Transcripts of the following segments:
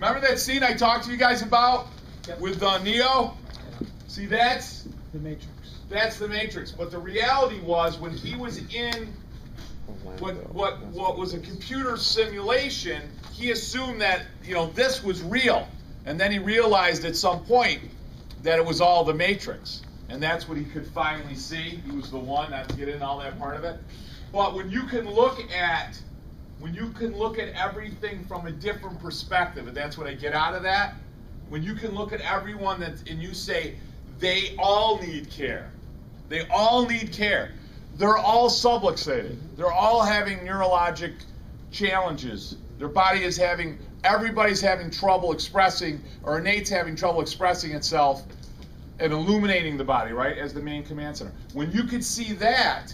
Remember that scene I talked to you guys about with Neo? Yeah. See, that's The Matrix. That's the Matrix. But the reality was, when he was in what was a computer simulation, he assumed that, you know, this was real. And then he realized at some point that it was all the Matrix. And that's what he could finally see. He was the one, not to get into all that part of it. But when you can look at everything from a different perspective, and that's what I get out of that, when you can look at everyone and you say, they all need care. They all need care. They're all subluxated. They're all having neurologic challenges. Their body is everybody's having trouble expressing, or innate's having trouble expressing itself and illuminating the body, right, as the main command center. When you can see that,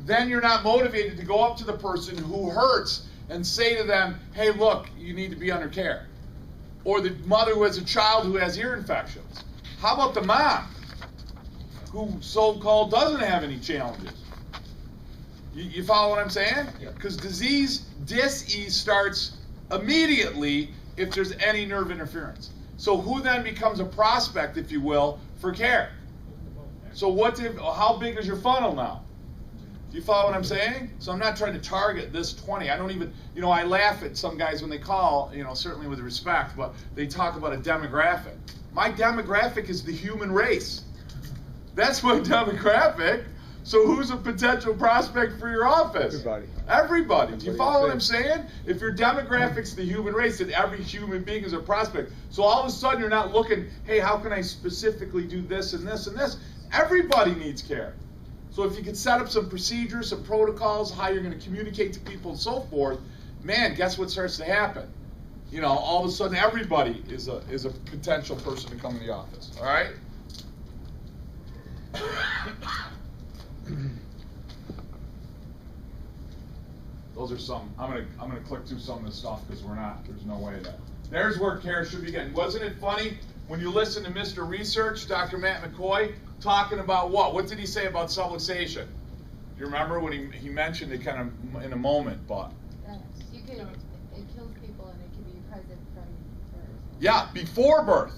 then you're not motivated to go up to the person who hurts and say to them, hey, look, you need to be under care. Or the mother who has a child who has ear infections. How about the mom who so-called doesn't have any challenges? You follow what I'm saying? Because dis-ease starts immediately if there's any nerve interference. So who then becomes a prospect, if you will, for care? So how big is your funnel now? Do you follow what I'm saying? So I'm not trying to target this 20. I don't even, you know, I laugh at some guys when they call, you know, certainly with respect, but they talk about a demographic. My demographic is the human race. That's my demographic. So who's a potential prospect for your office? Everybody. Everybody. Do you follow what I'm saying? If your demographic's the human race, then every human being is a prospect. So all of a sudden you're not looking, hey, how can I specifically do this and this and this? Everybody needs care. So if you could set up some procedures, some protocols, how you're going to communicate to people and so forth, man, guess what starts to happen? You know, all of a sudden everybody is a potential person to come in the office. All right? Those are some. I'm gonna click through some of this stuff because there's no way that. There's where care should be getting. Wasn't it funny when you listen to Mr. Research, Dr. Matt McCoy, talking about what? What did he say about subluxation? Do you remember when he mentioned it kind of in a moment, but. It kills people and it can be present from birth. Yeah, before birth.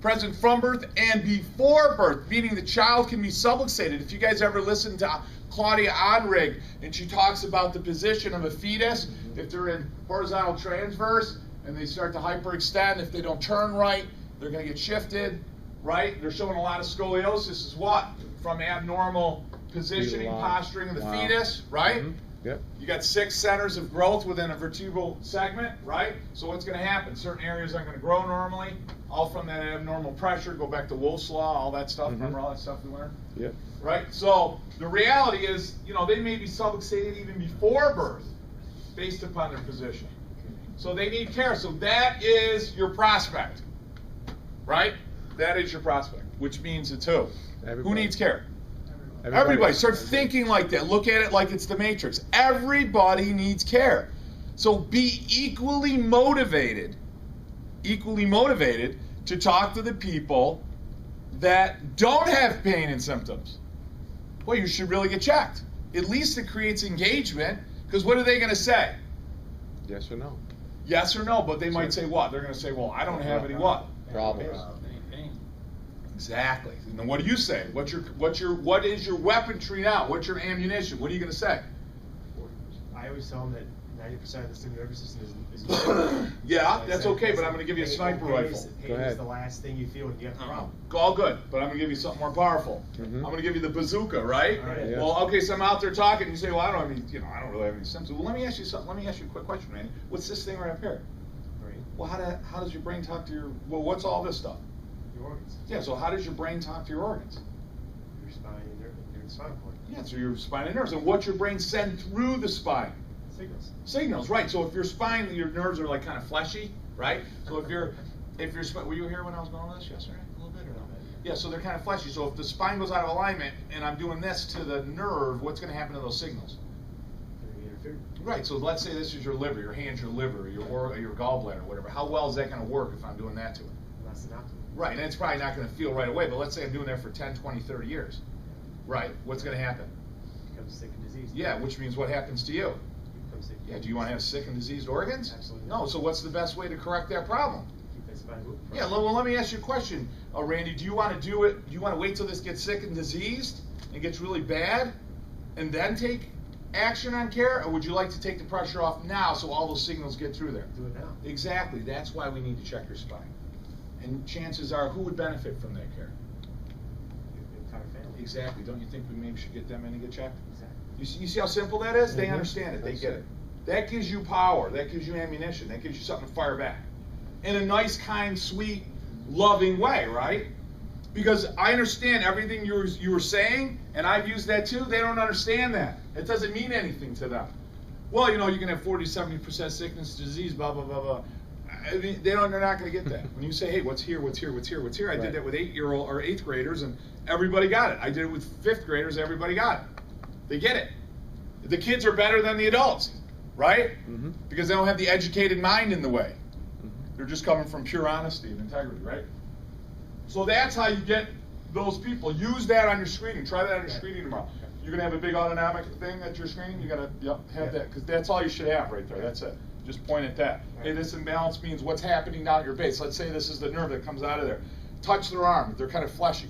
Present from birth and before birth, meaning the child can be subluxated. If you guys ever listen to Claudia Onrig, and she talks about the position of a fetus, if they're in horizontal transverse and they start to hyperextend, if they don't turn right, they're going to get shifted, right? They're showing a lot of scoliosis is what? From abnormal positioning, posturing of the fetus, right? Mm-hmm. Yep. You got 6 centers of growth within a vertebral segment, right? So what's going to happen? Certain areas aren't going to grow normally, all from that abnormal pressure. Go back to Wolff's Law, all that stuff. Mm-hmm. Remember all that stuff we learned? Yep. Right? So the reality is, you know, they may be subluxated even before birth based upon their position. So they need care. So that is your prospect, right? That is your prospect, which means it's who? Who needs care? Everybody. Start thinking like that. Look at it like it's the Matrix. Everybody needs care. So be equally motivated to talk to the people that don't have pain and symptoms. Well, you should really get checked. At least it creates engagement, because what are they going to say? Yes or no. Yes or no, but they might say what? They're going to say, well, I don't have any what? Problems. Exactly. And then what do you say? What is your weaponry now? What's your ammunition? What are you going to say? I always tell them that 90% of the stimulative nervous system is yeah, that's okay, but I'm going to give you a sniper rifle. Pain is the last thing you feel when you have a problem. All good, but I'm going to give you something more powerful. Mm-hmm. I'm going to give you the bazooka, right? Right. Yeah. Well, okay, so I'm out there talking, and you say, well, I don't really have any symptoms. Well, let me ask you something. Let me ask you a quick question, Randy. What's this thing right up here? Right. Well, how does your brain talk to your? Well, what's all this stuff? Your organs. Yeah. So how does your brain talk to your organs? Your spine and your spinal cord. Yeah. So your spine and nerves, and what's your brain send through the spine? Signals. Signals, right? So if your spine, your nerves are like kind of fleshy, right? So if your spine, were you here when I was going over this yesterday? A little bit or no? Yeah. So they're kind of fleshy. So if the spine goes out of alignment and I'm doing this to the nerve, what's going to happen to those signals? Right, so let's say this is your liver, your hand's your liver, your gallbladder, whatever. How well is that going to work if I'm doing that to it? Less than optimal. Right, and it's probably not going to feel right away, but let's say I'm doing that for 10, 20, 30 years. Right, what's going to happen? It becomes sick and diseased. Yeah, which means what happens to you? You from sick. Yeah, do you want to have sick and diseased organs? Absolutely. No, so what's the best way to correct that problem? Keep that spine moving. Yeah, well, let me ask you a question, Randy. Do you want to do it? Do you want to wait till this gets sick and diseased and gets really bad, and then take action on care, or would you like to take the pressure off now so all those signals get through there? Do it now. Exactly. That's why we need to check your spine. And chances are, who would benefit from that care? Your entire family. Exactly. Don't you think we maybe should get them in and get checked? Exactly. You see how simple that is? They Mhm. understand it. They That's get it. That gives you power. That gives you ammunition. That gives you something to fire back. In a nice, kind, sweet, loving way, right? Because I understand everything you were saying, and I've used that too. They don't understand that. It doesn't mean anything to them. Well, you know, you can have 40, 70% sickness, disease, blah, blah, blah, blah. I mean, they're not going to get that. When you say, hey, what's here, what's here, what's here, what's here? I did that with 8-year-old or 8th graders, and everybody got it. I did it with 5th graders, everybody got it. They get it. The kids are better than the adults, right? Mm-hmm. Because they don't have the educated mind in the way. Mm-hmm. They're just coming from pure honesty and integrity, right? So that's how you get those people. Use that on your screening. Try that on your screening tomorrow. You're going to have a big autonomic thing at your screening. You're going to have that, because that's all you should have right there. That's it. Just point at that. Hey, this imbalance means what's happening down at your base. Let's say this is the nerve that comes out of there. Touch their arm. They're kind of fleshy.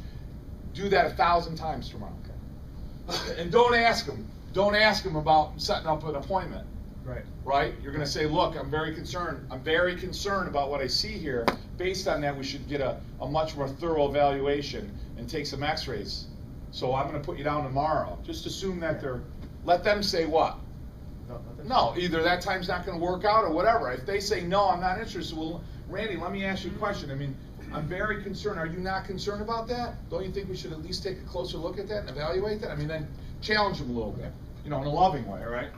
Do that 1,000 times tomorrow. And don't ask them. Don't ask them about setting up an appointment. Right. Right? You're going to say, look, I'm very concerned. I'm very concerned about what I see here. Based on that, we should get a much more thorough evaluation and take some x-rays. So I'm going to put you down tomorrow. Just assume that let them say what? No, either that time's not going to work out or whatever. If they say, no, I'm not interested, well, Randy, let me ask you a question. I mean, I'm very concerned. Are you not concerned about that? Don't you think we should at least take a closer look at that and evaluate that? I mean, then challenge them a little bit, you know, in a loving way, all right?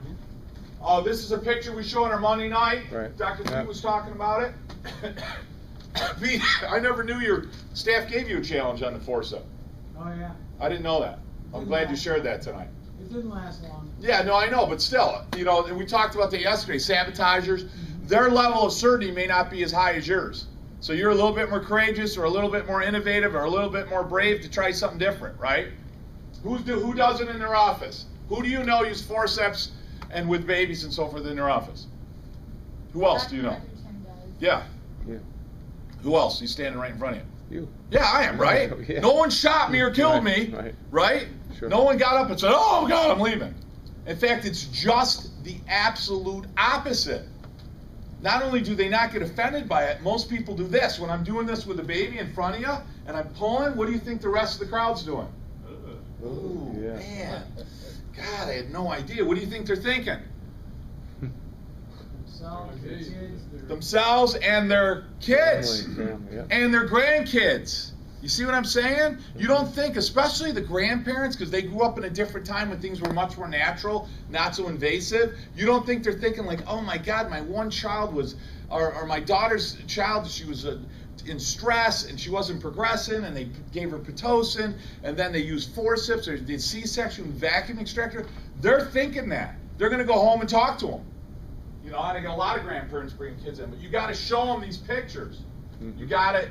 This is a picture we show on our Monday night. Right. Dr. Pete was talking about it. Pete, I never knew your staff gave you a challenge on the forcep. Oh, yeah. I didn't know that. I'm glad you shared that tonight. It didn't last long. Yeah, no, I know, but still, you know, and we talked about that yesterday, sabotagers, their level of certainty may not be as high as yours. So you're a little bit more courageous or a little bit more innovative or a little bit more brave to try something different, right? Who does it in their office? Who do you know use forceps and with babies and so forth in their office? Who else do you know? Yeah. Yeah. Who else? He's standing right in front of you. You. Yeah, I am, right? Yeah. No one shot me or killed me, right? Sure. No one got up and said, oh, God, I'm leaving. In fact, it's just the absolute opposite. Not only do they not get offended by it, most people do this. When I'm doing this with a baby in front of you and I'm pulling, what do you think the rest of the crowd's doing? Ooh, yeah. man. God, I had no idea. What do you think they're thinking? Themselves, their kids, Themselves and their kids. Family, yeah. And their grandkids. You see what I'm saying? You don't think, especially the grandparents, because they grew up in a different time when things were much more natural, not so invasive. You don't think they're thinking like, oh my God, my one child was, or my daughter's child, she was in stress and she wasn't progressing, and they gave her Pitocin, and then they used forceps or did C-section, vacuum extractor. They're thinking that. They're going to go home and talk to them. You know, and I got a lot of grandparents bringing kids in, but you got to show them these pictures. You gotta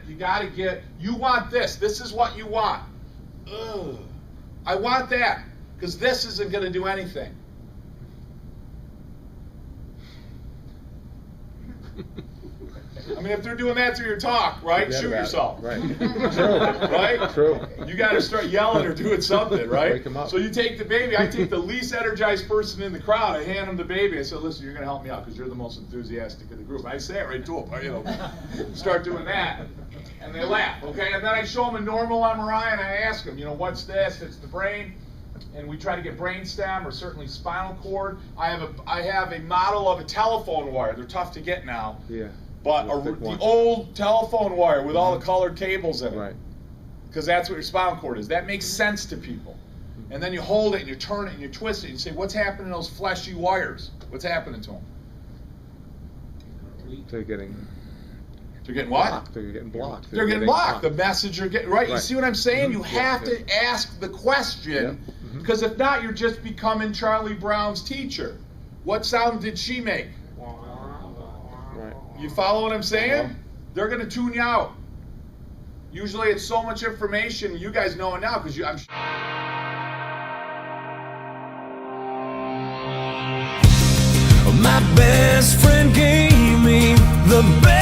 get, you want this. This is what you want. Ugh. I want that, because this isn't going to do anything. I mean, if they're doing that through your talk, right? Forget Shoot about it. yourself. Right. Right? True. You got to start yelling or doing something, right? Wake 'em up. So you take the baby. I take the least energized person in the crowd. I hand him the baby. I said, listen, you're going to help me out because you're the most enthusiastic of the group. I say it right to them. You know, start doing that. And they laugh, okay? And then I show them a normal MRI and I ask them, you know, what's this? It's the brain. And we try to get brain stem or certainly spinal cord. I have a model of a telephone wire. They're tough to get now. Yeah. But the old telephone wire with all the colored cables in it. Right. Because that's what your spinal cord is. That makes sense to people. And then you hold it and you turn it and you twist it and you say, what's happening to those fleshy wires? What's happening to them? They're getting what? blocked. They're getting blocked. They're getting blocked. The message are getting, right? You see what I'm saying? You have Yeah. to ask the question, because if not, you're just becoming Charlie Brown's teacher. What sound did she make? Right. You follow what I'm saying? They're going to tune you out. Usually it's so much information. You guys know it now because I'm best friend gave me the best.